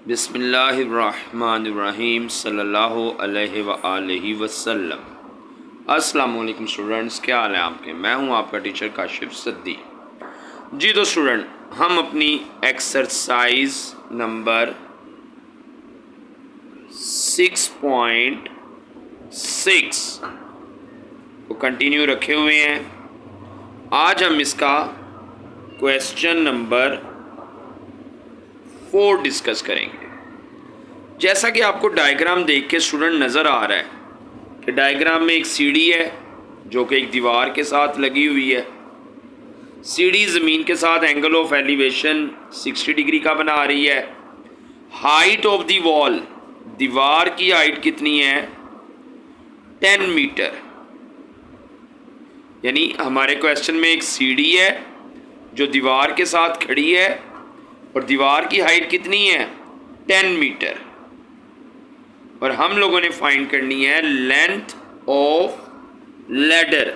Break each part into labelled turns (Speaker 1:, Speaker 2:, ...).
Speaker 1: बिस्मिल्लाहिर्रहमानिर्रहीम सल्लल्लाहु अलैहि वआलिहि वसल्लम। अस्सलाम वालेकुम स्टूडेंट्स, क्या हाल है आपके। मैं हूं आपका टीचर काशिफ सद्दी। जी तो स्टूडेंट, हम अपनी एक्सरसाइज नंबर 6.6 को कंटिन्यू रखे हुए हैं। आज हम इसका क्वेश्चन नंबर 4 डिस्कस करेंगे। जैसा कि आपको डायग्राम देख के स्टूडेंट नज़र आ रहा है कि डायग्राम में एक सीढ़ी है जो कि एक दीवार के साथ लगी हुई है। सीढ़ी ज़मीन के साथ एंगल ऑफ एलिवेशन 60 डिग्री का बना रही है। हाइट ऑफ द वॉल, दीवार की हाइट कितनी है, 10 मीटर। यानी हमारे क्वेश्चन में एक सीढ़ी है जो दीवार के साथ खड़ी है और दीवार की हाइट कितनी है, 10 मीटर। और हम लोगों ने फाइंड करनी है लेंथ ऑफ लैडर,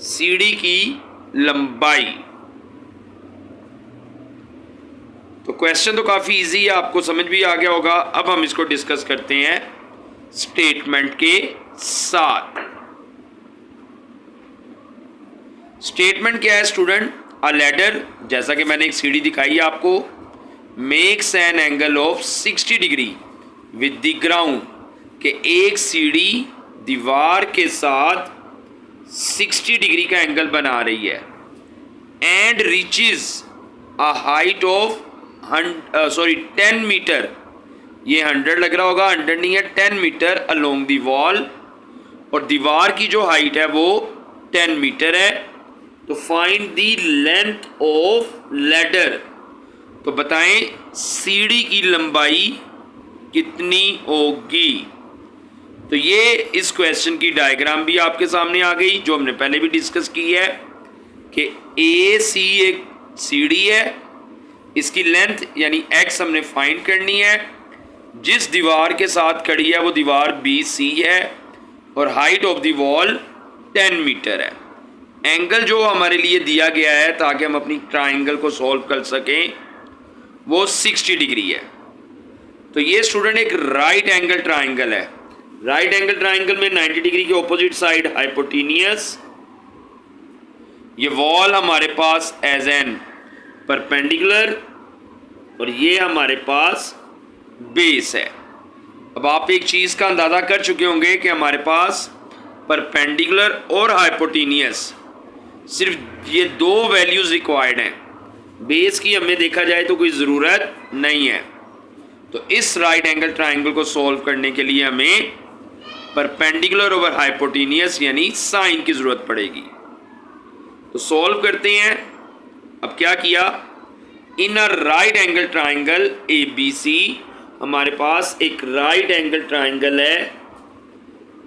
Speaker 1: सीढ़ी की लंबाई। तो क्वेश्चन तो काफ़ी इजी है, आपको समझ भी आ गया होगा। अब हम इसको डिस्कस करते हैं स्टेटमेंट के साथ। स्टेटमेंट क्या है स्टूडेंट? अ लैडर, जैसा कि मैंने एक सीढ़ी दिखाई है आपको, makes an angle of 60 degree with the ground, के एक सीढ़ी दीवार के साथ 60 डिग्री का एंगल बना रही है। And reaches a height of 10 metre. ये 100 लग रहा होगा, 100 नहीं है, 10 मीटर अलोंग द वॉल। और दीवार की जो हाइट है वो 10 मीटर है। तो find the length of ladder, तो बताएं सीढ़ी की लंबाई कितनी होगी। तो ये इस क्वेश्चन की डायग्राम भी आपके सामने आ गई, जो हमने पहले भी डिस्कस की है कि ए सी एक सीढ़ी है, इसकी लेंथ यानी एक्स हमने फाइंड करनी है। जिस दीवार के साथ खड़ी है वो दीवार बी सी है और height of the wall 10 metre है। एंगल जो हमारे लिए दिया गया है ताकि हम अपनी ट्राइंगल को सॉल्व कर सकें वो 60 डिग्री है। तो ये स्टूडेंट एक राइट एंगल ट्राइंगल है। राइट एंगल ट्राइंगल में 90 डिग्री के ऑपोजिट साइड हाइपोटेनियस। ये वॉल हमारे पास एज एन परपेंडिकुलर और ये हमारे पास बेस है। अब आप एक चीज़ का अंदाज़ा कर चुके होंगे कि हमारे पास परपेंडिकुलर और हाइपोटेनियस सिर्फ ये दो वैल्यूज़ रिक्वायर्ड हैं। बेस की हमें देखा जाए तो कोई ज़रूरत नहीं है। तो इस राइट एंगल ट्राइंगल को सॉल्व करने के लिए हमें परपेंडिकुलर ओवर हाइपोटेनियस यानी साइन की ज़रूरत पड़ेगी। तो सॉल्व करते हैं। अब क्या किया, in a right angle triangle A B C, हमारे पास एक राइट एंगल ट्राइंगल है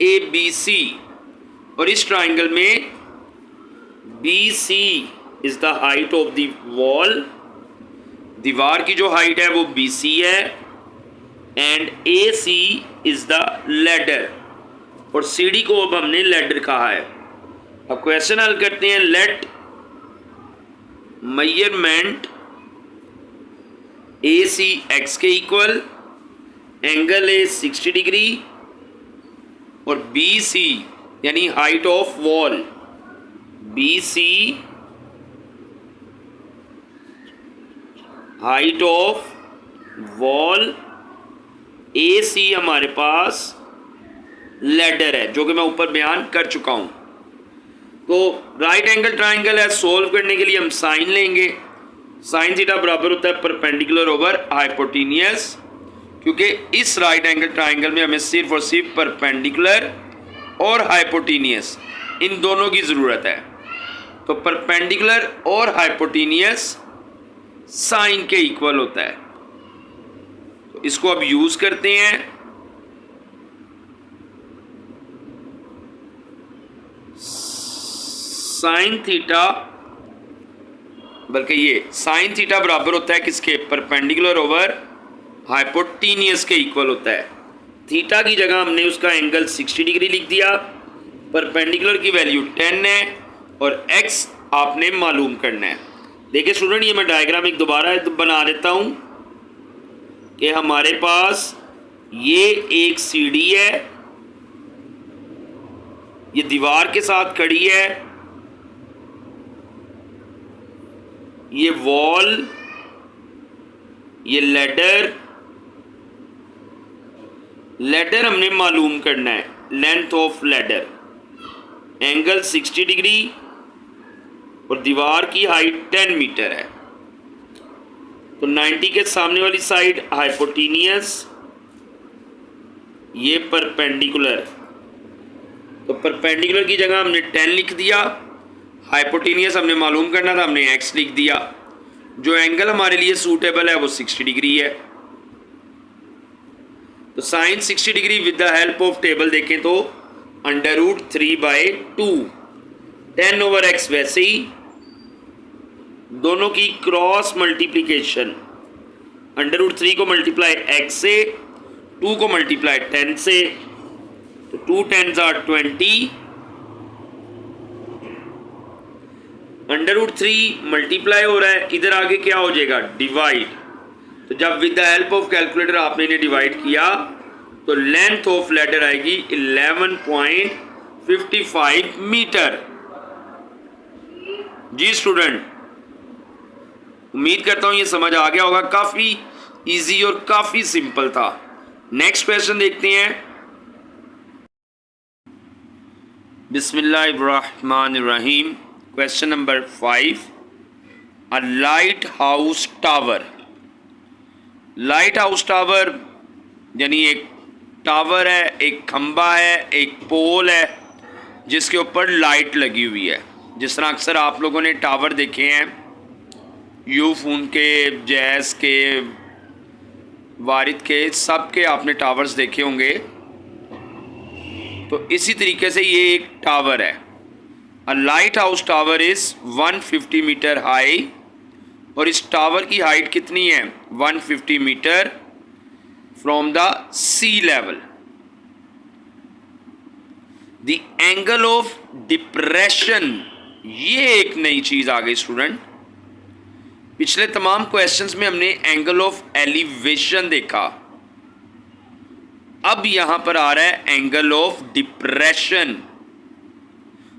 Speaker 1: ए बी सी और इस ट्राइंगल में B C is the height of the wall, दीवार की जो हाइट है वो बी सी है। And A C is the ladder, और सीढ़ी को अब हमने लैडर कहा है। अब क्वेश्चन हल करते हैं। Let measurement A C X के इक्वल, एंगल ए 60 डिग्री और बी सी यानी height of wall B C, height of wall A C हमारे पास लैडर है, जो कि मैं ऊपर बयान कर चुका हूं। तो राइट एंगल ट्राइंगल है, सोल्व करने के लिए हम साइन लेंगे। साइन थीटा बराबर होता है परपेंडिकुलर ओवर हाइपोटेनियस, क्योंकि इस राइट एंगल ट्राइंगल में हमें सिर्फ और सिर्फ परपेंडिकुलर और हाइपोटेनियस इन दोनों की ज़रूरत है। तो परपेंडिकुलर और हाइपोटेनियस साइन के इक्वल होता है। तो इसको अब यूज़ करते हैं। साइन थीटा, बल्कि ये साइन थीटा बराबर होता है किसके, परपेंडिकुलर ओवर हाइपोटेनियस के इक्वल होता है। थीटा की जगह हमने उसका एंगल 60 डिग्री लिख दिया, परपेंडिकुलर की वैल्यू 10 है और x आपने मालूम करना है। देखिए स्टूडेंट, ये मैं डायग्राम एक दोबारा बना देता हूँ। कि हमारे पास ये एक सीढ़ी है, ये दीवार के साथ खड़ी है, ये वॉल, ये लैडर हमने मालूम करना है, length of ladder, angle 60 degree और दीवार की हाइट 10 मीटर है। तो 90 के सामने वाली साइड हाइपोटेनियस, ये परपेंडिकुलर, तो परपेंडिकुलर की जगह हमने 10 लिख दिया, हाइपोटेनियस हमने मालूम करना था, हमने x लिख दिया। जो एंगल हमारे लिए सूटेबल है वो 60 डिग्री है। तो sine 60 degree with the help of table देखें तो √3/2, 10/x वैसे ही, दोनों की क्रॉस मल्टीप्लिकेशन, √3 को मल्टीप्लाई x से, 2 को मल्टीप्लाई 10 से, तो 2 10s are 20, √3 मल्टीप्लाई हो रहा है, इधर आगे क्या हो जाएगा, डिवाइड। तो जब with the help of calculator आपने इन्हें डिवाइड किया तो लेंथ ऑफ लैडर आएगी 11.55 मीटर। जी स्टूडेंट, उम्मीद करता हूं ये समझ आ गया होगा, काफी इजी और काफी सिंपल था। नेक्स्ट क्वेश्चन देखते हैं। बिस्मिल्लाहिर्रहमानिर्रहीम। Question number 5, a lighthouse tower. Lighthouse tower यानी एक टावर है, एक खंबा है, एक पोल है जिसके ऊपर लाइट लगी हुई है। जिस तरह अक्सर आप लोगों ने टावर देखे हैं, यूफोन के, जैस के, वारिद के, सब के आपने टावर्स देखे होंगे। तो इसी तरीके से ये एक टावर है। A lighthouse tower is 150 metre high, और इस टावर की हाइट कितनी है, 150 metre from the sea level. The angle of depression, ये एक नई चीज आ गई स्टूडेंट। पिछले तमाम क्वेश्चंस में हमने एंगल ऑफ एलिवेशन देखा, अब यहां पर आ रहा है एंगल ऑफ डिप्रेशन।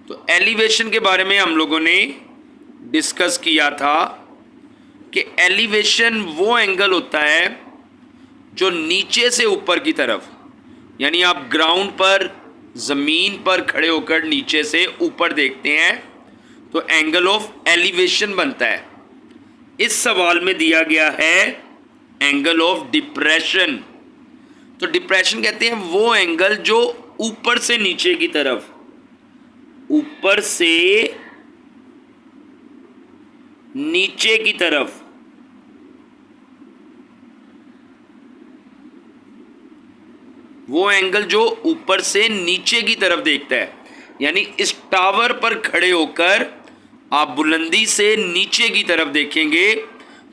Speaker 1: तो एलिवेशन के बारे में हम लोगों ने डिस्कस किया था कि एलिवेशन वो एंगल होता है जो नीचे से ऊपर की तरफ, यानी आप ग्राउंड पर, ज़मीन पर खड़े होकर नीचे से ऊपर देखते हैं तो एंगल ऑफ एलिवेशन बनता है। इस सवाल में दिया गया है एंगल ऑफ डिप्रेशन। तो डिप्रेशन कहते हैं वो एंगल जो ऊपर से नीचे की तरफ, ऊपर से नीचे की तरफ, वो एंगल जो ऊपर से नीचे की तरफ देखता है। यानी इस टावर पर खड़े होकर आप बुलंदी से नीचे की तरफ देखेंगे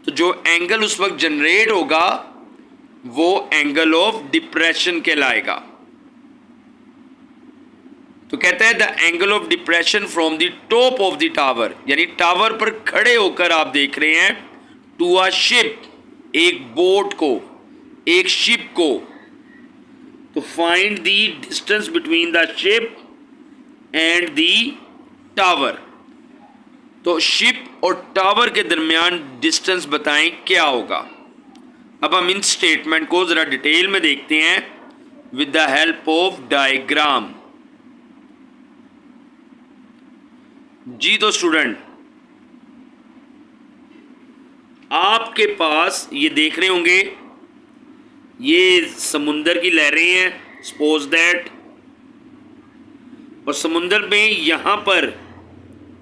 Speaker 1: तो जो एंगल उस वक्त जनरेट होगा वो एंगल ऑफ डिप्रेशन कहलाएगा। तो कहता है the angle of depression from the top of the tower, यानी टावर पर खड़े होकर आप देख रहे हैं, टू अ शिप, एक बोट को, एक शिप को। तो find the distance between the ship and the tower. तो शिप और टावर के दरमियान डिस्टेंस बताएं क्या होगा। अब हम इन स्टेटमेंट को जरा डिटेल में देखते हैं with the help of diagram. जी तो स्टूडेंट, आपके पास ये देख रहे होंगे, ये समुंदर की लहरें हैं, सपोज दैट, और समुंदर में यहां पर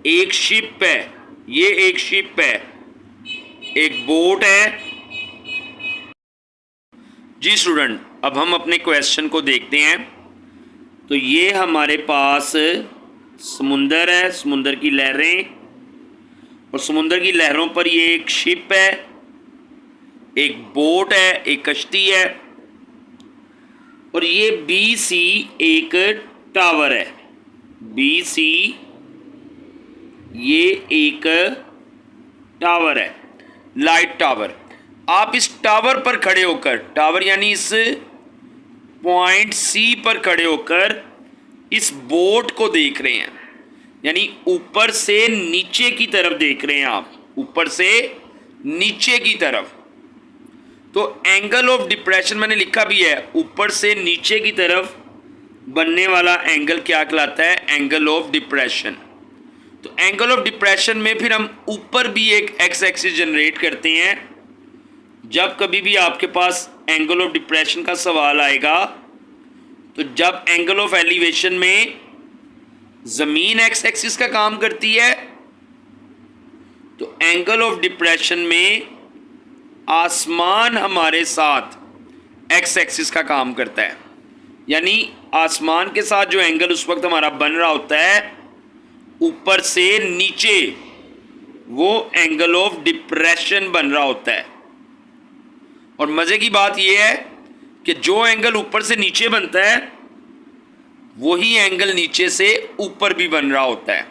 Speaker 1: एक शिप है, ये एक शिप है, एक बोट है। जी स्टूडेंट, अब हम अपने क्वेश्चन को देखते हैं। तो ये हमारे पास समुंदर है, समुंदर की लहरें, और समुंदर की लहरों पर ये एक शिप है, एक बोट है, एक कश्ती है, और ये BC एक टावर है। BC ये एक टावर है, लाइट टावर। आप इस टावर पर खड़े होकर, टावर यानी इस पॉइंट सी पर खड़े होकर इस बोट को देख रहे हैं, यानी ऊपर से नीचे की तरफ देख रहे हैं आप, ऊपर से नीचे की तरफ। तो एंगल ऑफ डिप्रेशन मैंने लिखा भी है, ऊपर से नीचे की तरफ बनने वाला एंगल क्या कहलाता है? Angle of depression. तो एंगल ऑफ डिप्रेशन में फिर हम ऊपर भी एक एक्स एक्सिस जनरेट करते हैं। जब कभी भी आपके पास एंगल ऑफ डिप्रेशन का सवाल आएगा, तो जब एंगल ऑफ एलिवेशन में ज़मीन एक्स एक्सिस का काम करती है, तो एंगल ऑफ डिप्रेशन में आसमान हमारे साथ एक्स एक्सिस का काम करता है। यानी आसमान के साथ जो एंगल उस वक्त हमारा बन रहा होता है ऊपर से नीचे, वो एंगल ऑफ डिप्रेशन बन रहा होता है। और मज़े की बात यह है कि जो एंगल ऊपर से नीचे बनता है वही एंगल नीचे से ऊपर भी बन रहा होता है।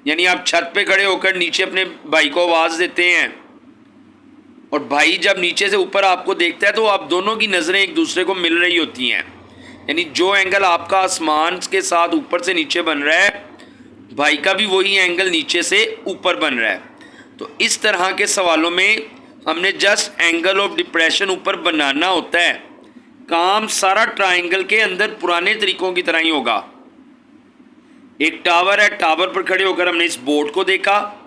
Speaker 1: यानी आप छत पे खड़े होकर नीचे अपने भाई को आवाज़ देते हैं, और भाई जब नीचे से ऊपर आपको देखता है तो आप दोनों की नज़रें एक दूसरे को मिल रही होती हैं। यानी जो एंगल आपका आसमान के साथ ऊपर से नीचे बन रहा है, भाई का भी वही एंगल नीचे से ऊपर बन रहा है। तो इस तरह के सवालों में हमने जस्ट एंगल ऑफ डिप्रेशन ऊपर बनाना होता है। काम सारा ट्राइंगल के अंदर पुराने तरीकों की तरह ही होगा। एक टावर है, टावर पर खड़े होकर हमने इस बोर्ड को देखा,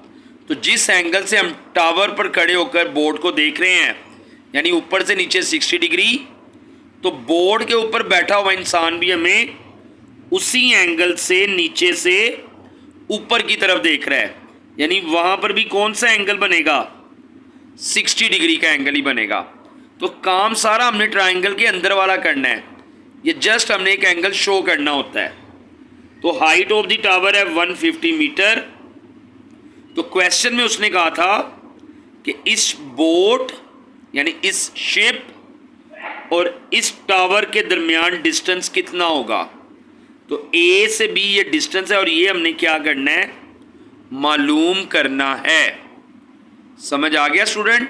Speaker 1: तो जिस एंगल से हम टावर पर खड़े होकर बोर्ड को देख रहे हैं, यानी ऊपर से नीचे 60 डिग्री, तो बोर्ड के ऊपर बैठा हुआ इंसान भी हमें उसी एंगल से नीचे से ऊपर की तरफ देख रहा है। यानी वहाँ पर भी कौन सा एंगल बनेगा? 60 डिग्री का एंगल ही बनेगा। तो काम सारा हमने ट्राइंगल के अंदर वाला करना है, ये जस्ट हमने एक एंगल शो करना होता है। तो हाइट ऑफ द टावर है 150 मीटर। तो क्वेश्चन में उसने कहा था कि इस बोट यानी इस शिप और इस टावर के दरमियान डिस्टेंस कितना होगा। तो ए से बी ये डिस्टेंस है और ये हमने क्या करना है? मालूम करना है। समझ आ गया स्टूडेंट?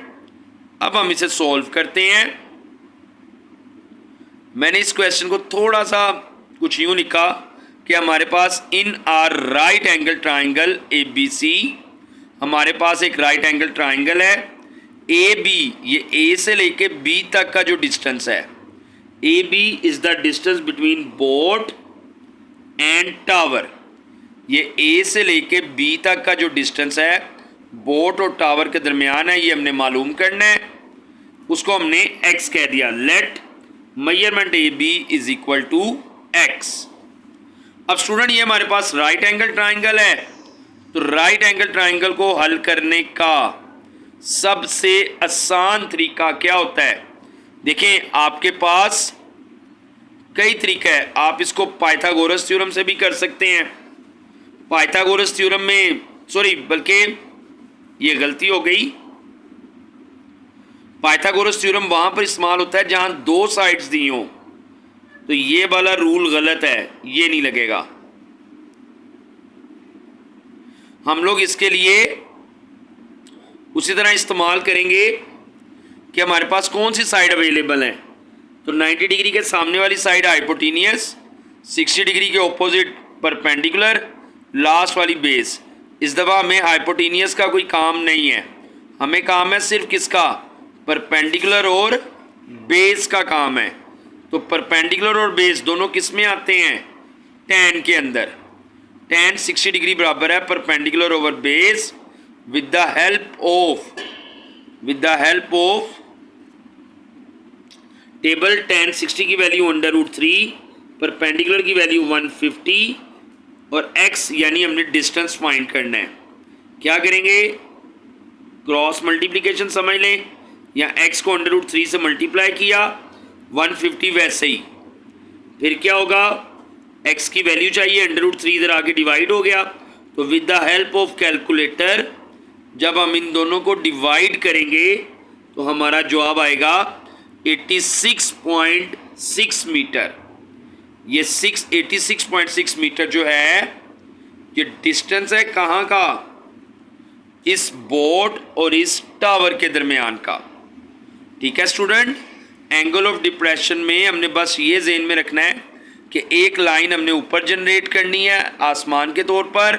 Speaker 1: अब हम इसे सॉल्व करते हैं। मैंने इस क्वेश्चन को थोड़ा सा कुछ यूं लिखा कि हमारे पास in are right angle triangle A B C, हमारे पास एक राइट एंगल ट्राइंगल है ए बी, ये ए से लेके बी तक का जो डिस्टेंस है, A B is the distance between boat and tower. ये ए से लेके बी तक का जो डिस्टेंस है बोट और टावर के दरमियान है, ये हमने मालूम करना है। उसको हमने x कह दिया। Let measurement A B is equal to x। अब स्टूडेंट ये हमारे पास राइट एंगल ट्राइंगल है, तो राइट एंगल ट्राइंगल को हल करने का सबसे आसान तरीका क्या होता है? देखें, आपके पास कई तरीका है। आप इसको पाइथागोरस थ्योरम से भी कर सकते हैं। पाइथागोरस थ्योरम में बल्कि ये गलती हो गई, पाइथागोरस थ्योरम वहां पर इस्तेमाल होता है जहां दो साइड्स दी हों। तो ये वाला रूल गलत है, ये नहीं लगेगा। हम लोग इसके लिए उसी तरह इस्तेमाल करेंगे कि हमारे पास कौन सी साइड अवेलेबल है। तो 90 डिग्री के सामने वाली साइड हाइपोटेनियस, 60 डिग्री के ऑपोजिट परपेंडिकुलर, लास्ट वाली बेस। इस दफ़ा हमें हाइपोटेनियस का कोई काम नहीं है, हमें काम है सिर्फ किसका? परपेंडिकुलर और बेस का काम है। तो परपेंडिकुलर और बेस दोनों किस में आते हैं? tan के अंदर। tan 60 डिग्री बराबर है perpendicular over base with the help of table. tan 60 की वैल्यू √3, परपेंडिकुलर की वैल्यू 150 और x यानी हमने डिस्टेंस फाइंड करना है। क्या करेंगे? क्रॉस मल्टीप्लिकेशन समझ लें, या x को √3 से मल्टीप्लाई किया, 150 वैसे ही। फिर क्या होगा? x की वैल्यू चाहिए, √3 इधर आके डिवाइड हो गया। तो with the help of calculator जब हम इन दोनों को डिवाइड करेंगे तो हमारा जवाब आएगा 86.6 मीटर। ये 86.6 मीटर जो है ये डिस्टेंस है कहाँ का? इस बोट और इस टावर के दरमियान का। ठीक है स्टूडेंट। एंगल ऑफ डिप्रेशन में हमने बस ये ज़हन में रखना है कि एक लाइन हमने ऊपर जनरेट करनी है आसमान के तौर पर,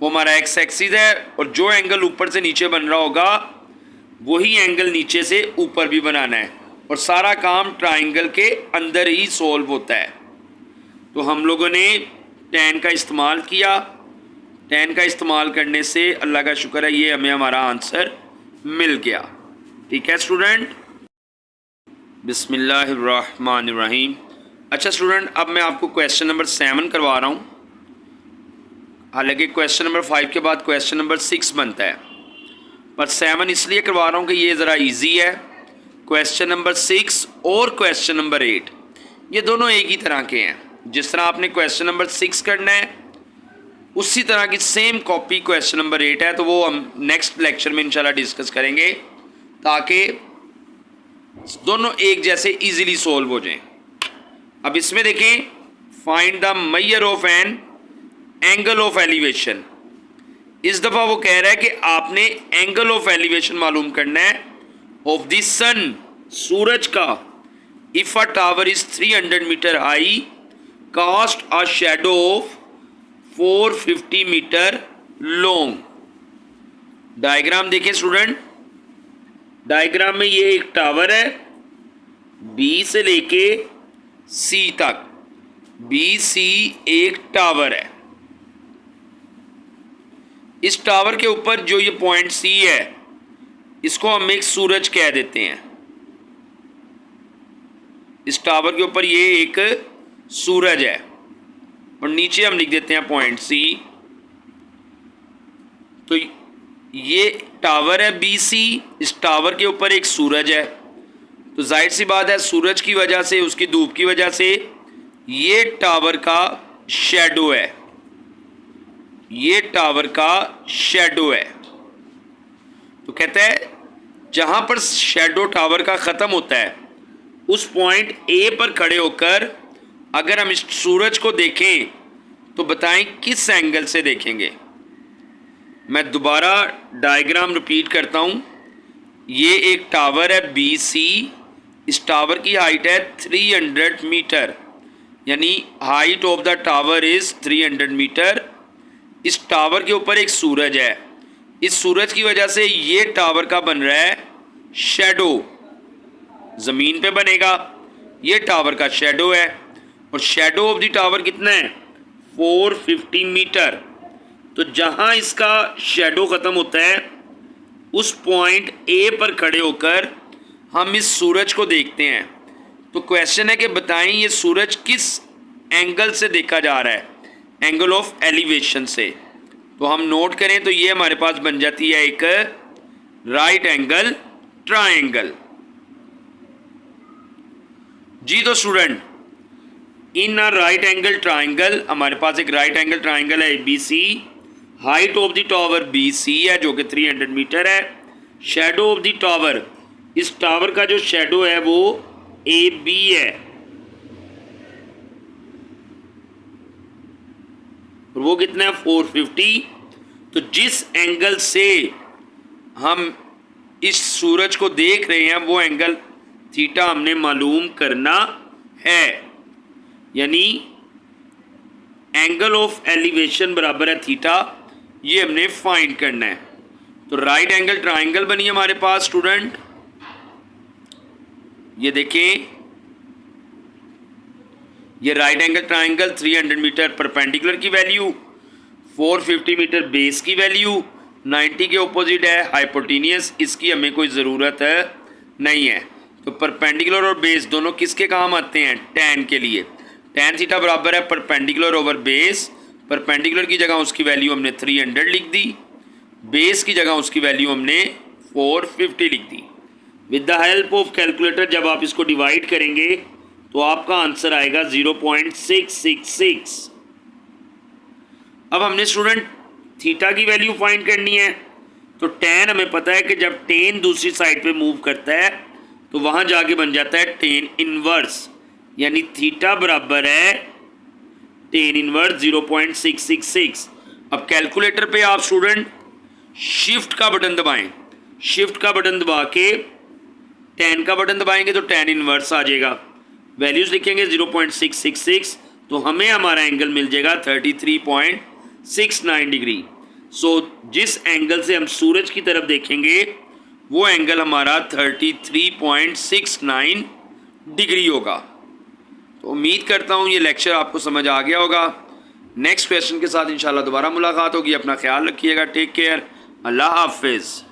Speaker 1: वो हमारा एक्स एक्सिस है, और जो एंगल ऊपर से नीचे बन रहा होगा वही एंगल नीचे से ऊपर भी बनाना है, और सारा काम ट्राइंगल के अंदर ही सॉल्व होता है। तो हम लोगों ने tan का इस्तेमाल किया, tan का इस्तेमाल करने से अल्लाह का शुक्र है ये हमें हमारा आंसर मिल गया। ठीक है स्टूडेंट, बिस्मिल्लाहिर्रहमानिर्रहीम। अच्छा स्टूडेंट, अब मैं आपको क्वेश्चन नंबर 7 करवा रहा हूँ। हालांकि क्वेश्चन नंबर 5 के बाद क्वेश्चन नंबर 6 बनता है, पर 7 इसलिए करवा रहा हूँ कि ये ज़रा इजी है। क्वेश्चन नंबर 6 और क्वेश्चन नंबर 8 ये दोनों एक ही तरह के हैं। जिस तरह आपने क्वेश्चन नंबर 6 करना है उसी तरह की सेम कॉपी क्वेश्चन नंबर 8 है, तो वो हम नेक्स्ट लेक्चर में इंशाल्लाह डिस्कस करेंगे ताकि दोनों एक जैसे इजीली सॉल्व हो जाएं। अब इसमें देखें, find the measure of an angle of elevation. इस दफ़ा वो कह रहा है कि आपने एंगल ऑफ एलिवेशन मालूम करना है ऑफ द सन, सूरज का। If a tower is 300 metre high, cast a shadow of 450 metre long. Diagram देखें स्टूडेंट, डायग्राम में ये एक टावर है बी से लेके सी तक, बी सी एक टावर है। इस टावर के ऊपर जो ये पॉइंट सी है इसको हम एक सूरज कह देते हैं। इस टावर के ऊपर ये एक सूरज है और नीचे हम लिख देते हैं पॉइंट सी। तो ये टावर है बी सी, इस टावर के ऊपर एक सूरज है, तो जाहिर सी बात है सूरज की वजह से, उसकी धूप की वजह से ये टावर का शैडो है, ये टावर का शैडो है। तो कहता है जहां पर शैडो टावर का ख़त्म होता है उस पॉइंट ए पर खड़े होकर अगर हम इस सूरज को देखें तो बताएं किस एंगल से देखेंगे। मैं दोबारा डायग्राम रिपीट करता हूँ। ये एक टावर है बी सी, इस टावर की हाइट है 300 मीटर, यानी height of the tower is 300 metre. इस टावर के ऊपर एक सूरज है, इस सूरज की वजह से ये टावर का बन रहा है शैडो, ज़मीन पे बनेगा, ये टावर का शैडो है। और शैडो ऑफ द टावर कितना है 450 मीटर। तो जहाँ इसका शैडो ख़त्म होता है उस पॉइंट ए पर खड़े होकर हम इस सूरज को देखते हैं। तो क्वेश्चन है कि बताएं ये सूरज किस एंगल से देखा जा रहा है, एंगल ऑफ एलिवेशन से। तो हम नोट करें तो ये हमारे पास बन जाती है एक राइट एंगल ट्रायंगल। जी तो स्टूडेंट, in a right angle triangle हमारे पास एक राइट एंगल ट्रायंगल है B C, height of the tower B C है जो कि 300 मीटर है। शैडो ऑफ द टावर, इस टावर का जो शैडो है वो ए बी है, और वो कितना है 450। तो जिस एंगल से हम इस सूरज को देख रहे हैं वो एंगल थीटा हमने मालूम करना है, यानी एंगल ऑफ एलिवेशन बराबर है थीटा, ये हमने फाइंड करना है। तो राइट एंगल ट्रायंगल बनी हमारे पास स्टूडेंट, ये देखें, ये right angle triangle 300 metre perpendicular की वैल्यू, 450 मीटर बेस की वैल्यू, 90 के ऑपोजिट है हाइपोटेनियस, इसकी हमें कोई ज़रूरत नहीं है। तो परपेंडिकुलर और बेस दोनों किसके काम आते हैं, tan के लिए। tan थीटा बराबर है परपेंडिकुलर ओवर बेस, परपेंडिकुलर की जगह उसकी वैल्यू हमने 300 लिख दी, बेस की जगह उसकी वैल्यू हमने 450 लिख दी। With the help of calculator जब आप इसको डिवाइड करेंगे तो आपका आंसर आएगा 0.666। अब हमने स्टूडेंट थीटा की वैल्यू फाइंड करनी है। तो tan हमें पता है कि जब tan दूसरी साइड पे मूव करता है तो वहाँ जाके बन जाता है tan इनवर्स, यानी थीटा बराबर है tan इनवर्स 0.666। अब कैलकुलेटर पे आप स्टूडेंट शिफ्ट का बटन दबाएं, शिफ्ट का बटन दबा के 10 का बटन दबाएंगे तो tan इनवर्स आ जाएगा। वैल्यूज़ लिखेंगे 0.666 तो हमें हमारा एंगल मिल जाएगा 33.69 डिग्री। सो जिस एंगल से हम सूरज की तरफ देखेंगे वो एंगल हमारा 33.69 डिग्री होगा। तो उम्मीद करता हूँ ये लेक्चर आपको समझ आ गया होगा। नेक्स्ट क्वेश्चन के साथ इंशाल्लाह दोबारा मुलाकात होगी। अपना ख्याल रखिएगा। Take care. अल्लाह हाफिज़।